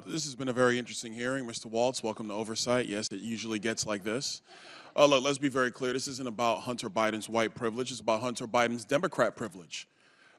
This has been a very interesting hearing. Mr. Waltz, welcome to Oversight. Yes, it usually gets like this. Look, let's be very clear. This isn't about Hunter Biden's white privilege. It's about Hunter Biden's Democrat privilege.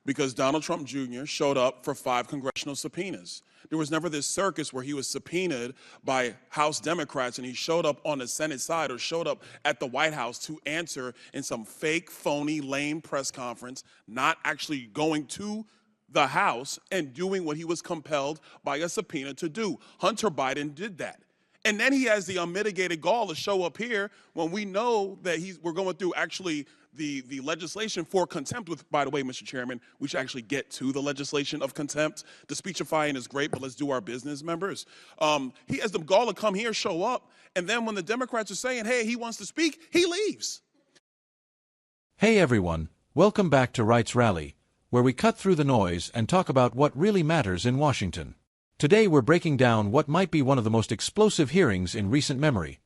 Because Donald Trump Jr. showed up for 5 congressional subpoenas. There was never this circus where he was subpoenaed by House Democrats and he showed up on the Senate side or showed up at the White House to answer in some fake, phony, lame press conference, not actually going to the House and doing what he was compelled by a subpoena to do. Hunter Biden did that. And then he has the unmitigated gall to show up here when we know that we're going through actually the legislation for contempt, with, by the way, Mr. Chairman, we should actually get to the legislation of contempt. The speechifying is great, but let's do our business, members. He has the gall to come here, show up, and then when the Democrats are saying, hey, he wants to speak, he leaves. Hey everyone, welcome back to Rights Rally, where we cut through the noise and talk about what really matters in Washington. Today we're breaking down what might be one of the most explosive hearings in recent memory,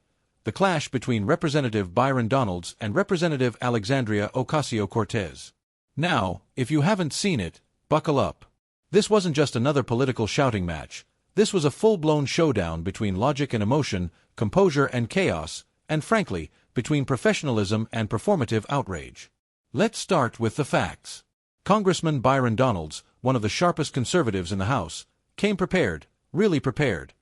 the clash between Representative Byron Donalds and Representative Alexandria Ocasio-Cortez. Now, if you haven't seen it, buckle up. This wasn't just another political shouting match. This was a full-blown showdown between logic and emotion, composure and chaos, and frankly, between professionalism and performative outrage. Let's start with the facts. Congressman Byron Donalds, one of the sharpest conservatives in the House, came prepared, really prepared.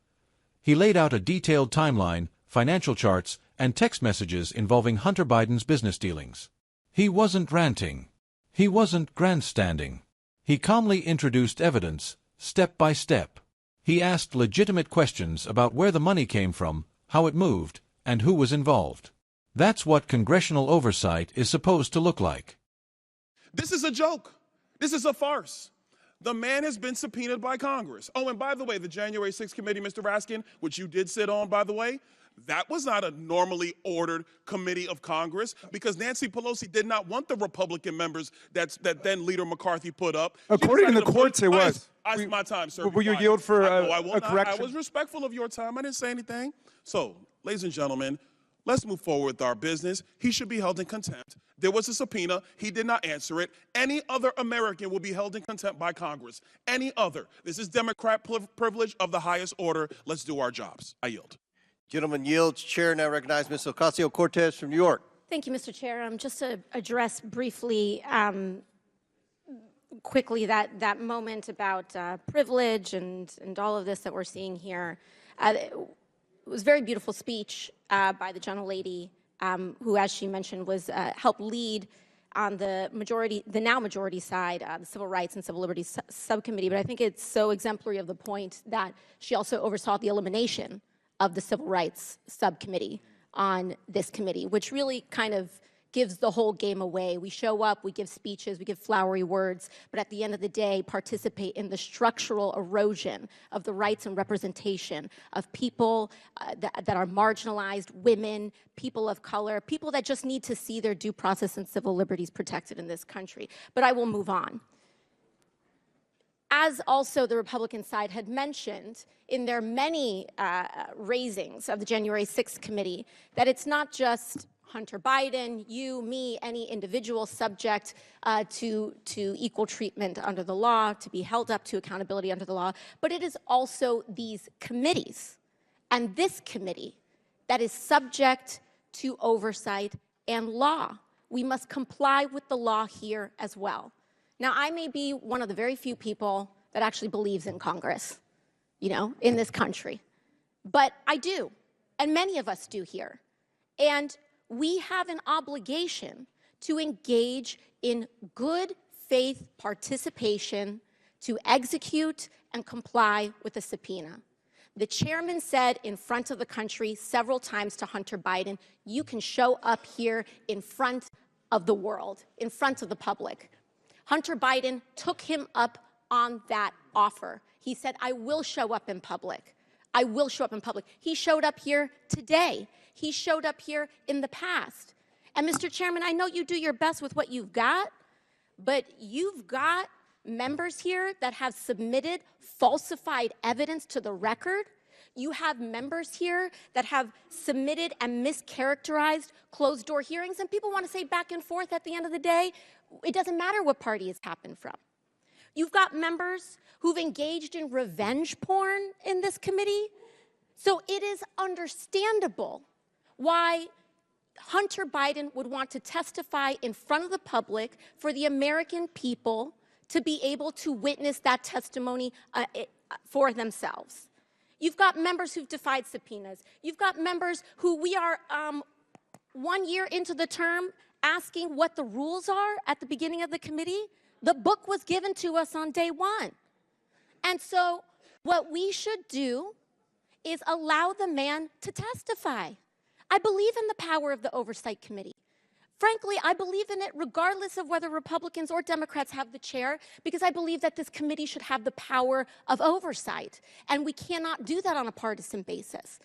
He laid out a detailed timeline, financial charts, and text messages involving Hunter Biden's business dealings. He wasn't ranting. He wasn't grandstanding. He calmly introduced evidence, step by step. He asked legitimate questions about where the money came from, how it moved, and who was involved. That's what congressional oversight is supposed to look like. This is a joke. This is a farce. The man has been subpoenaed by Congress. Oh, and by the way, the January 6th committee, Mr. Raskin, which you did sit on, by the way, that was not a normally ordered committee of Congress because Nancy Pelosi did not want the Republican members that then Leader McCarthy put up. According to the courts, it was. I my time, sir. Will you yield for a correction? I was respectful of your time. I didn't say anything. So, ladies and gentlemen, let's move forward with our business. He should be held in contempt. There was a subpoena. He did not answer it. Any other American will be held in contempt by Congress. Any other. This is Democrat privilege of the highest order. Let's do our jobs. I yield. Gentleman yields. Chair now recognizes Ms. Ocasio-Cortez from New York. Thank you, Mr. Chair. Just to address briefly, quickly, that moment about privilege and all of this that we're seeing here. It was a very beautiful speech by the gentlelady, who, as she mentioned, was helped lead on the now majority side, the Civil Rights and Civil Liberties Subcommittee. But I think it's so exemplary of the point that she also oversaw the elimination of the Civil Rights Subcommittee on this committee, which really kind of gives the whole game away. We show up, we give speeches, we give flowery words, but at the end of the day, participate in the structural erosion of the rights and representation of people that are marginalized, women, people of color, people that just need to see their due process and civil liberties protected in this country. But I will move on. As also the Republican side had mentioned in their many raisings of the January 6th committee, that it's not just Hunter Biden, you, me, any individual subject to equal treatment under the law, to be held up to accountability under the law, but it is also these committees and this committee that is subject to oversight and law. We must comply with the law here as well. Now, I may be one of the very few people that actually believes in Congress, in this country, but I do, and many of us do here. And we have an obligation to engage in good faith participation to execute and comply with a subpoena. The chairman said in front of the country several times to Hunter Biden, you can show up here in front of the world, in front of the public. Hunter Biden took him up on that offer. He said, I will show up in public. I will show up in public. He showed up here today. He showed up here in the past. And Mr. Chairman, I know you do your best with what you've got, but you've got members here that have submitted falsified evidence to the record. You have members here that have submitted and mischaracterized closed-door hearings, and people want to say back and forth at the end of the day, it doesn't matter what party it's happened from. You've got members who've engaged in revenge porn in this committee. So it is understandable why Hunter Biden would want to testify in front of the public for the American people to be able to witness that testimony for themselves. You've got members who've defied subpoenas. You've got members who we are 1 year into the term asking what the rules are at the beginning of the committee. The book was given to us on day one. And so what we should do is allow the man to testify. I believe in the power of the Oversight Committee. Frankly, I believe in it regardless of whether Republicans or Democrats have the chair, because I believe that this committee should have the power of oversight, and we cannot do that on a partisan basis.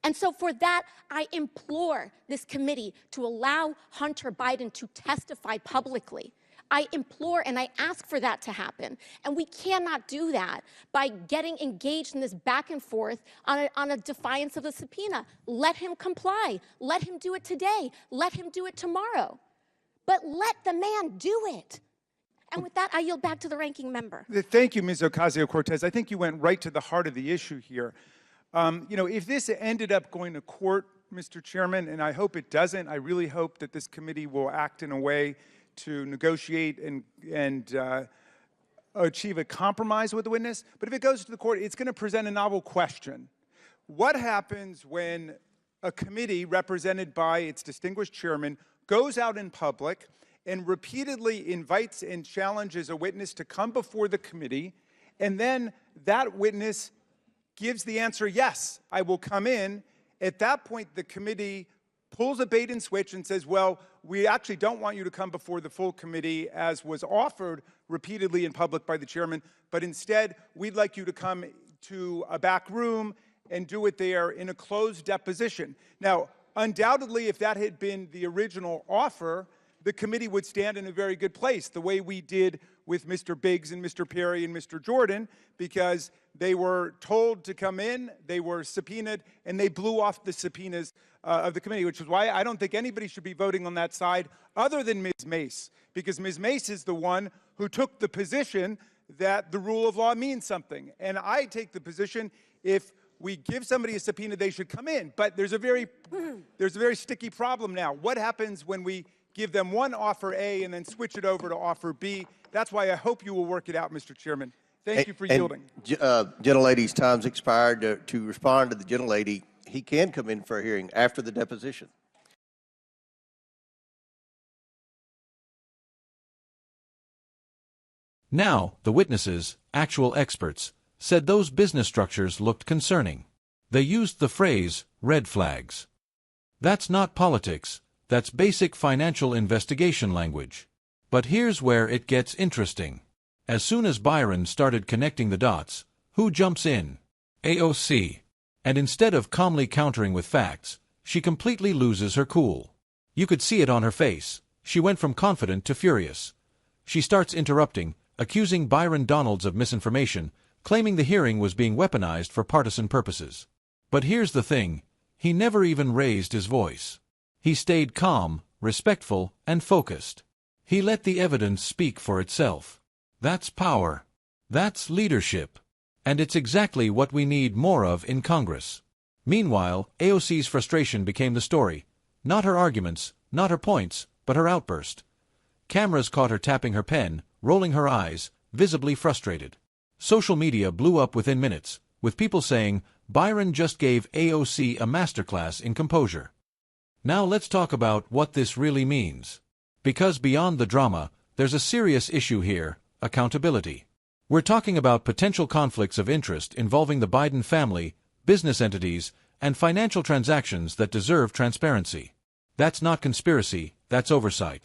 And so for that, I implore this committee to allow Hunter Biden to testify publicly. I implore and I ask for that to happen. And we cannot do that by getting engaged in this back and forth on a defiance of the subpoena. Let him comply. Let him do it today. Let him do it tomorrow. But let the man do it. And with that, I yield back to the ranking member. Thank you, Ms. Ocasio-Cortez. I think you went right to the heart of the issue here. If this ended up going to court, Mr. Chairman, and I hope it doesn't, I really hope that this committee will act in a way to negotiate and achieve a compromise with the witness. But if it goes to the court, it's going to present a novel question. What happens when a committee represented by its distinguished chairman goes out in public and repeatedly invites and challenges a witness to come before the committee, and then that witness gives the answer, yes, I will come in? At that point, the committee pulls a bait and switch and says, well, we actually don't want you to come before the full committee as was offered repeatedly in public by the chairman, but instead we'd like you to come to a back room and do it there in a closed deposition. Now, undoubtedly, if that had been the original offer, the committee would stand in a very good place, the way we did with Mr. Biggs and Mr. Perry and Mr. Jordan, because they were told to come in, they were subpoenaed, and they blew off the subpoenas of the committee, which is why I don't think anybody should be voting on that side other than Ms. Mace, because Ms. Mace is the one who took the position that the rule of law means something. And I take the position, if we give somebody a subpoena, they should come in. But there's a very sticky problem now. What happens when we give them one offer A and then switch it over to offer B? That's why I hope you will work it out, Mr. Chairman. Thank you for yielding. Gentlelady's time's expired. To respond to the gentlelady, he can come in for a hearing after the deposition. Now, the witnesses, actual experts, said those business structures looked concerning. They used the phrase, red flags. That's not politics, that's basic financial investigation language. But here's where it gets interesting. As soon as Byron started connecting the dots, who jumps in? AOC. And instead of calmly countering with facts, she completely loses her cool. You could see it on her face. She went from confident to furious. She starts interrupting, accusing Byron Donalds of misinformation, claiming the hearing was being weaponized for partisan purposes. But here's the thing, he never even raised his voice. He stayed calm, respectful, and focused. He let the evidence speak for itself. That's power. That's leadership. And it's exactly what we need more of in Congress. Meanwhile, AOC's frustration became the story. Not her arguments, not her points, but her outburst. Cameras caught her tapping her pen, rolling her eyes, visibly frustrated. Social media blew up within minutes, with people saying, Byron just gave AOC a masterclass in composure. Now let's talk about what this really means. Because beyond the drama, there's a serious issue here, accountability. We're talking about potential conflicts of interest involving the Biden family, business entities, and financial transactions that deserve transparency. That's not conspiracy, that's oversight.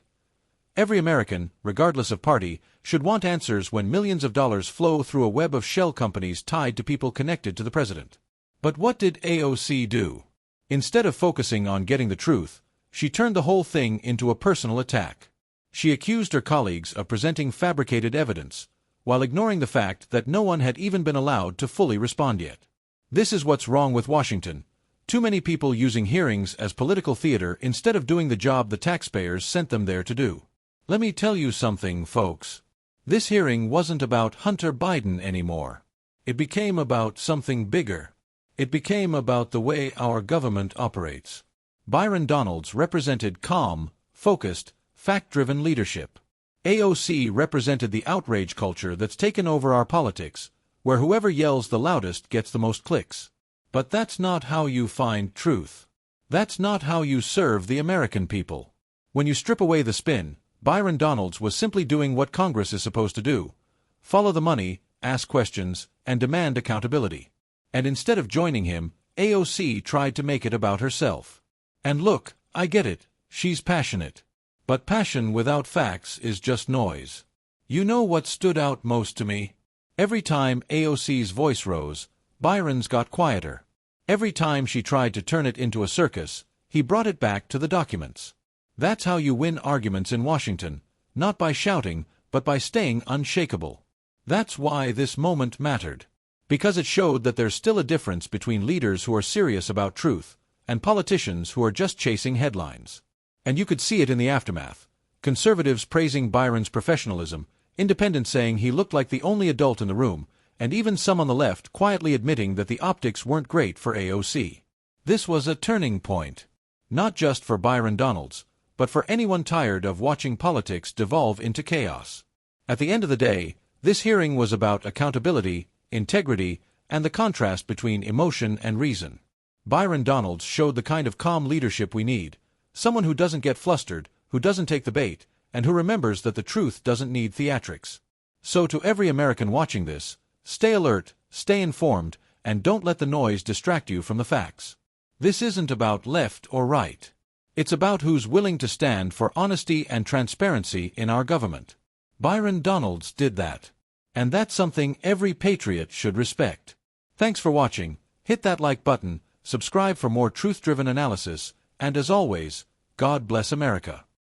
Every American, regardless of party, should want answers when millions of dollars flow through a web of shell companies tied to people connected to the president. But what did AOC do? Instead of focusing on getting the truth, she turned the whole thing into a personal attack. She accused her colleagues of presenting fabricated evidence, while ignoring the fact that no one had even been allowed to fully respond yet. This is what's wrong with Washington. Too many people using hearings as political theater instead of doing the job the taxpayers sent them there to do. Let me tell you something, folks. This hearing wasn't about Hunter Biden anymore. It became about something bigger. It became about the way our government operates. Byron Donalds represented calm, focused, fact-driven leadership. AOC represented the outrage culture that's taken over our politics, where whoever yells the loudest gets the most clicks. But that's not how you find truth. That's not how you serve the American people. When you strip away the spin, Byron Donalds was simply doing what Congress is supposed to do: follow the money, ask questions, and demand accountability. And instead of joining him, AOC tried to make it about herself. And look, I get it, she's passionate. But passion without facts is just noise. You know what stood out most to me? Every time AOC's voice rose, Byron's got quieter. Every time she tried to turn it into a circus, he brought it back to the documents. That's how you win arguments in Washington, not by shouting, but by staying unshakable. That's why this moment mattered. Because it showed that there's still a difference between leaders who are serious about truth and politicians who are just chasing headlines. And you could see it in the aftermath. Conservatives praising Byron's professionalism, independents saying he looked like the only adult in the room, and even some on the left quietly admitting that the optics weren't great for AOC. This was a turning point. Not just for Byron Donalds, but for anyone tired of watching politics devolve into chaos. At the end of the day, this hearing was about accountability, integrity, and the contrast between emotion and reason. Byron Donalds showed the kind of calm leadership we need, someone who doesn't get flustered, who doesn't take the bait, and who remembers that the truth doesn't need theatrics. So to every American watching this, stay alert, stay informed, and don't let the noise distract you from the facts. This isn't about left or right. It's about who's willing to stand for honesty and transparency in our government. Byron Donalds did that. And that's something every patriot should respect. Thanks for watching. Hit that like button, subscribe for more truth-driven analysis, and as always, God bless America.